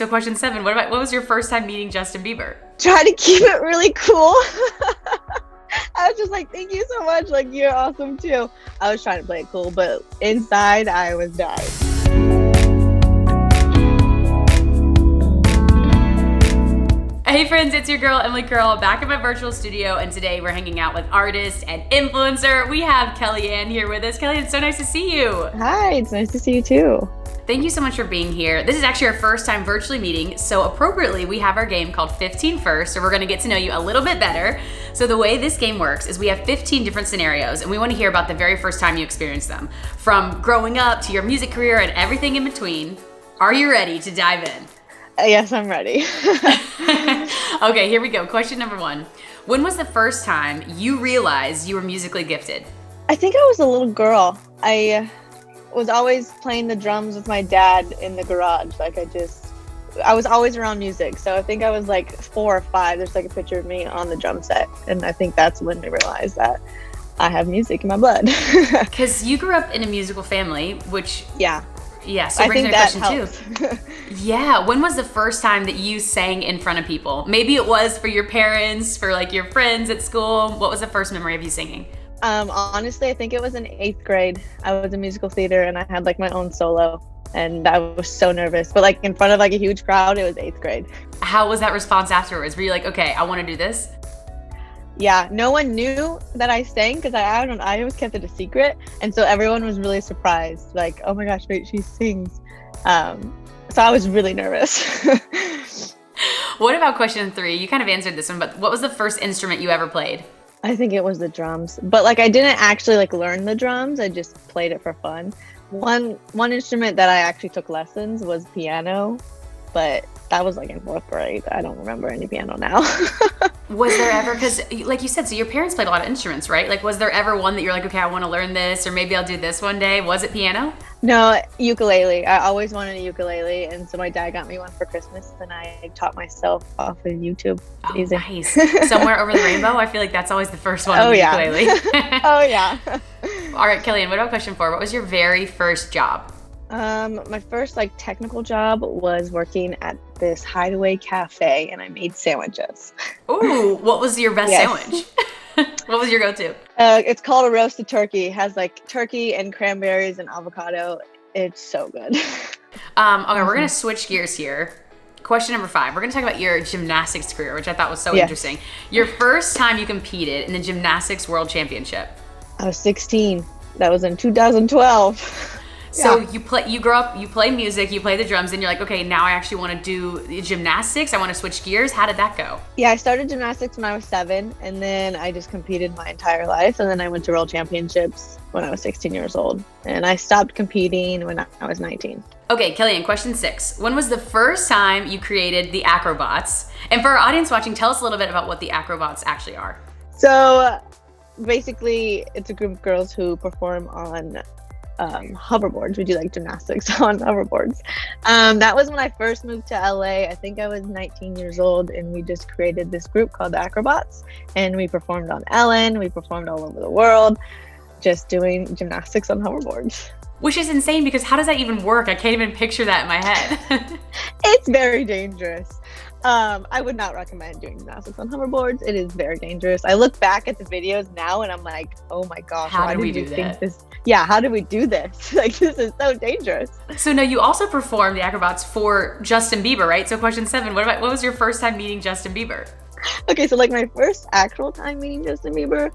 So question 7, what was your first time meeting Justin Bieber? Try to keep it really cool. I was just like, thank you so much. Like, you're awesome too. I was trying to play it cool, but inside I was dying. Hey friends, it's your girl, Emily Curl, back in my virtual studio, and today we're hanging out with artist and influencer. We have Kelianne here with us. Kelianne, it's so nice to see you. Hi, it's nice to see you too. Thank you so much for being here. This is actually our first time virtually meeting, so appropriately, we have our game called 15 First, so we're gonna get to know you a little bit better. So the way this game works is we have 15 different scenarios, and we wanna hear about the very first time you experienced them, from growing up to your music career and everything in between. Are you ready to dive in? Yes, I'm ready. Okay, here we go. Question number 1. When was the first time you realized you were musically gifted? I think I was a little girl. I was always playing the drums with my dad in the garage. I was always around music. So I think I was like 4 or 5. There's like a picture of me on the drum set. And I think that's when I realized that I have music in my blood. Because you grew up in a musical family, which... Yeah. So I think that question helps. too. Yeah, when was the first time that you sang in front of people? Maybe it was for your parents, for like your friends at school. What was the first memory of you singing? Honestly, I think it was in 8th grade. I was in musical theater and I had like my own solo, and I was so nervous. But like in front of like a huge crowd, it was 8th grade. How was that response afterwards? Were you like, okay, I want to do this? Yeah, no one knew that I sang because I always kept it a secret, and so everyone was really surprised. Like, oh my gosh, wait, she sings. So I was really nervous. What about question 3? You kind of answered this one, but what was the first instrument you ever played? I think it was the drums, but like I didn't actually like learn the drums. I just played it for fun. One instrument that I actually took lessons was piano, but that was like in 4th grade. I don't remember any piano now. Was there ever, because like you said, so your parents played a lot of instruments, right? Like, was there ever one that you're like, okay, I want to learn this, or maybe I'll do this one day? Was it piano? No, ukulele. I always wanted a ukulele, and so my dad got me one for Christmas, and I taught myself off of YouTube. Oh, nice. Somewhere Over the Rainbow? I feel like that's always the first one on the ukulele. Oh, yeah. All right, Kelianne, what about question 4? What was your very first job? My first like technical job was working at this hideaway cafe, and I made sandwiches. Ooh, what was your best sandwich? What was your go-to? It's called a roasted turkey. It has like turkey and cranberries and avocado. It's so good. Okay, we're gonna switch gears here. Question number 5. We're gonna talk about your gymnastics career, which I thought was so interesting. Your first time you competed in the Gymnastics World Championship. I was 16. That was in 2012. So you grow up, you play music, you play the drums, and you're like, okay, now I actually want to do gymnastics. I want to switch gears. How did that go? Yeah, I started gymnastics when I was 7, and then I just competed my entire life. And then I went to World Championships when I was 16 years old. And I stopped competing when I was 19. Okay, Kelianne, question 6. When was the first time you created the Acrobats? And for our audience watching, tell us a little bit about what the Acrobats actually are. So basically, it's a group of girls who perform on hoverboards. We do like gymnastics on hoverboards. That was when I first moved to LA. I think I was 19 years old, and we just created this group called the Acrobats, and we performed on Ellen. We performed all over the world, just doing gymnastics on hoverboards. Which is insane, because how does that even work? I can't even picture that in my head. It's very dangerous. I would not recommend doing gymnastics on hoverboards. It is very dangerous. I look back at the videos now and I'm like, oh my gosh, how did we do that? Yeah, how did we do this? Like, this is so dangerous. So now you also performed the Acrobats for Justin Bieber, right? So question 7, what was your first time meeting Justin Bieber? Okay, so like my first actual time meeting Justin Bieber,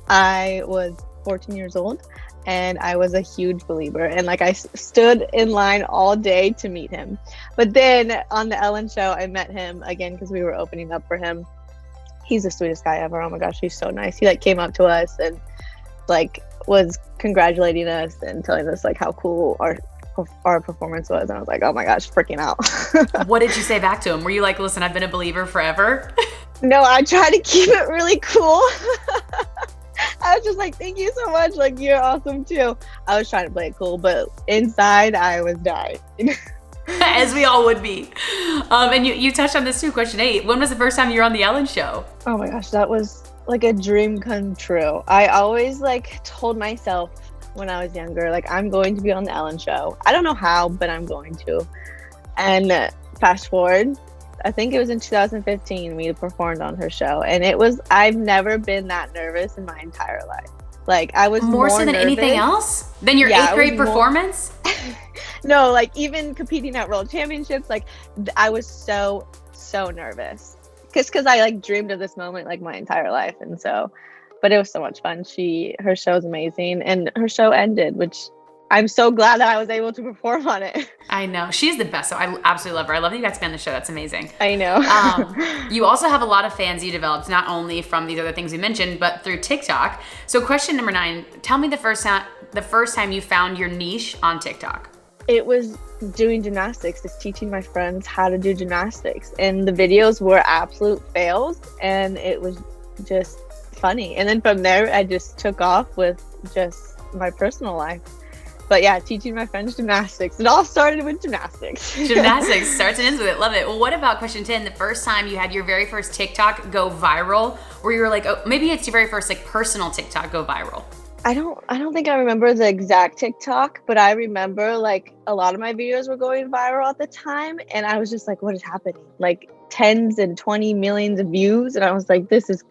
I was 14 years old. And I was a huge believer, and like I stood in line all day to meet him. But then on the Ellen show, I met him again because we were opening up for him. He's the sweetest guy ever. Oh my gosh, he's so nice. He like came up to us and like was congratulating us and telling us like how cool our performance was. And I was like, oh my gosh, freaking out. What did you say back to him? Were you like, listen, I've been a believer forever? No, I try to keep it really cool. I was just like, thank you so much. Like, you're awesome too. I was trying to play it cool, but inside I was dying. As we all would be. And you touched on this too, question 8. When was the first time you were on the Ellen show? Oh my gosh, that was like a dream come true. I always like told myself when I was younger, like, I'm going to be on the Ellen show. I don't know how, but I'm going to. And fast forward, I think it was in 2015 we performed on her show, and I've never been that nervous in my entire life. Like I was more so than nervous. Anything else than your 8th grade performance. No, like even competing at world championships, like I was so nervous because I like dreamed of this moment like my entire life, and so, but it was so much fun. Her show is amazing, and her show ended, which I'm so glad that I was able to perform on it. I know. She's the best. So I absolutely love her. I love that you got to be on the show. That's amazing. I know. You also have a lot of fans you developed, not only from these other things we mentioned, but through TikTok. So question number 9, tell me the first time you found your niche on TikTok. It was doing gymnastics, just teaching my friends how to do gymnastics. And the videos were absolute fails, and it was just funny. And then from there, I just took off with just my personal life. But yeah, teaching my friends gymnastics. It all started with gymnastics. Gymnastics starts and ends with it. Love it. Well, what about question 10? The first time you had your very first TikTok go viral, where you were like, oh, maybe it's your very first like personal TikTok go viral. I don't think I remember the exact TikTok, but I remember like a lot of my videos were going viral at the time, and I was just like, what is happening? Like tens and 20 millions of views, and I was like, this is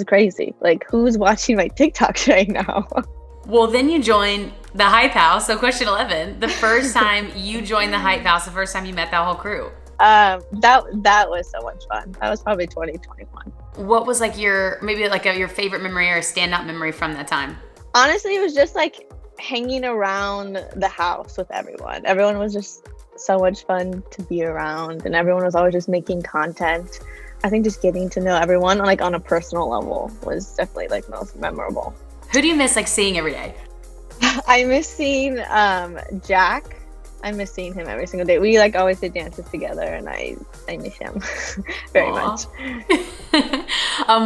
crazy. Like who's watching my TikToks right now? Well, then you joined the Hype House. So question 11, the first time you joined the Hype House, the first time you met that whole crew. That was so much fun. That was probably 2021. What was like your favorite memory or a standout memory from that time? Honestly, it was just like hanging around the house with everyone. Everyone was just so much fun to be around, and everyone was always just making content. I think just getting to know everyone like on a personal level was definitely like most memorable. Who do you miss like seeing every day? I miss seeing Jack. I miss seeing him every single day. We like always did dances together, and I miss him very much.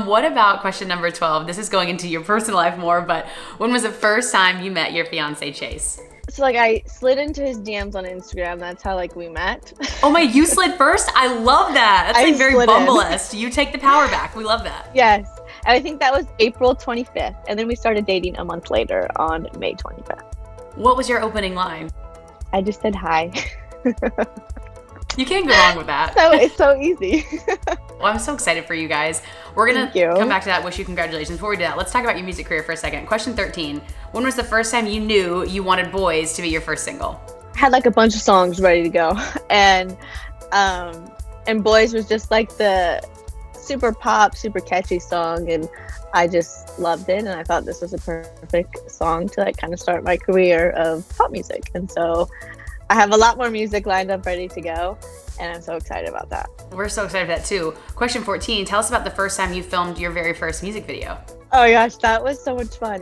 What about question number 12? This is going into your personal life more, but when was the first time you met your fiance Chase? So like I slid into his DMs on Instagram. That's how like we met. Oh my, you slid first? I love that. That's like very Bumble-esque. You take the power back. We love that. Yes. And I think that was April 25th. And then we started dating a month later on May 25th. What was your opening line? I just said hi. You can't go wrong with that. So it's so easy. Well, I'm so excited for you guys. We're going to come back to that. Wish you congratulations. Before we do that, let's talk about your music career for a second. Question 13. When was the first time you knew you wanted Boys to be your first single? I had like a bunch of songs ready to go. And Boys was just like the super pop, super catchy song, and I just loved it, and I thought this was a perfect song to like kind of start my career of pop music. And so I have a lot more music lined up ready to go, and I'm so excited about that. We're so excited for that too. Question 14, tell us about the first time you filmed your very first music video. Oh my gosh, that was so much fun.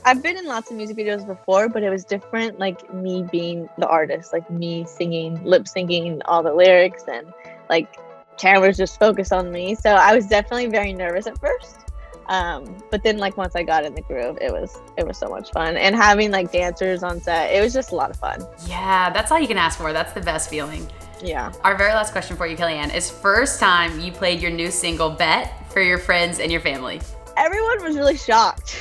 I've been in lots of music videos before, but it was different, like me being the artist, like me singing, lip syncing all the lyrics, and like cameras just focused on me. So I was definitely very nervous at first. But then like once I got in the groove, it was so much fun. And having like dancers on set, it was just a lot of fun. Yeah, that's all you can ask for. That's the best feeling. Yeah. Our very last question for you, Kelianne, is first time you played your new single Bet for your friends and your family. Everyone was really shocked.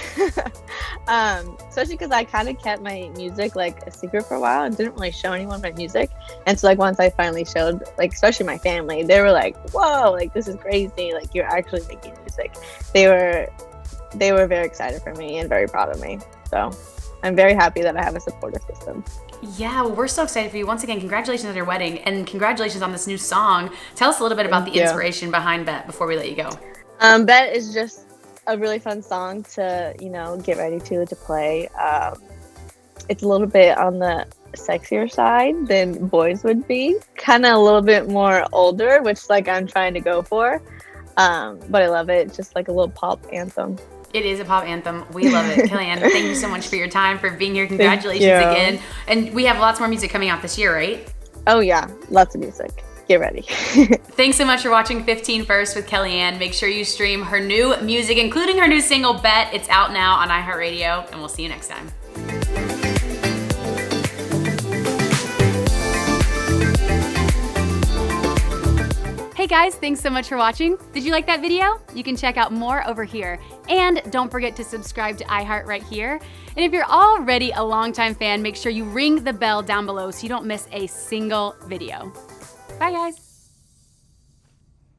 Especially because I kind of kept my music like a secret for a while and didn't really show anyone my music. And so like once I finally showed, like especially my family, they were like, whoa, like this is crazy, like you're actually making music. They were very excited for me and very proud of me. So I'm very happy that I have a supportive system. Yeah, well, we're so excited for you. Once again, congratulations on your wedding and congratulations on this new song. Tell us a little bit about the inspiration behind Bet before we let you go. Bet is just a really fun song to, get ready to play. It's a little bit on the sexier side than Boys would be. Kind of a little bit more older, which like I'm trying to go for. But I love it. It's just like a little pop anthem. It is a pop anthem. We love it. Kelianne, thank you so much for your time, for being here. Congratulations again. And we have lots more music coming out this year, right? Oh yeah, lots of music. Get ready. Thanks so much for watching 15 First with Kelianne. Make sure you stream her new music, including her new single, Bet. It's out now on iHeartRadio, and we'll see you next time. Hey guys, thanks so much for watching. Did you like that video? You can check out more over here. And don't forget to subscribe to iHeart right here. And if you're already a longtime fan, make sure you ring the bell down below so you don't miss a single video. Bye, guys.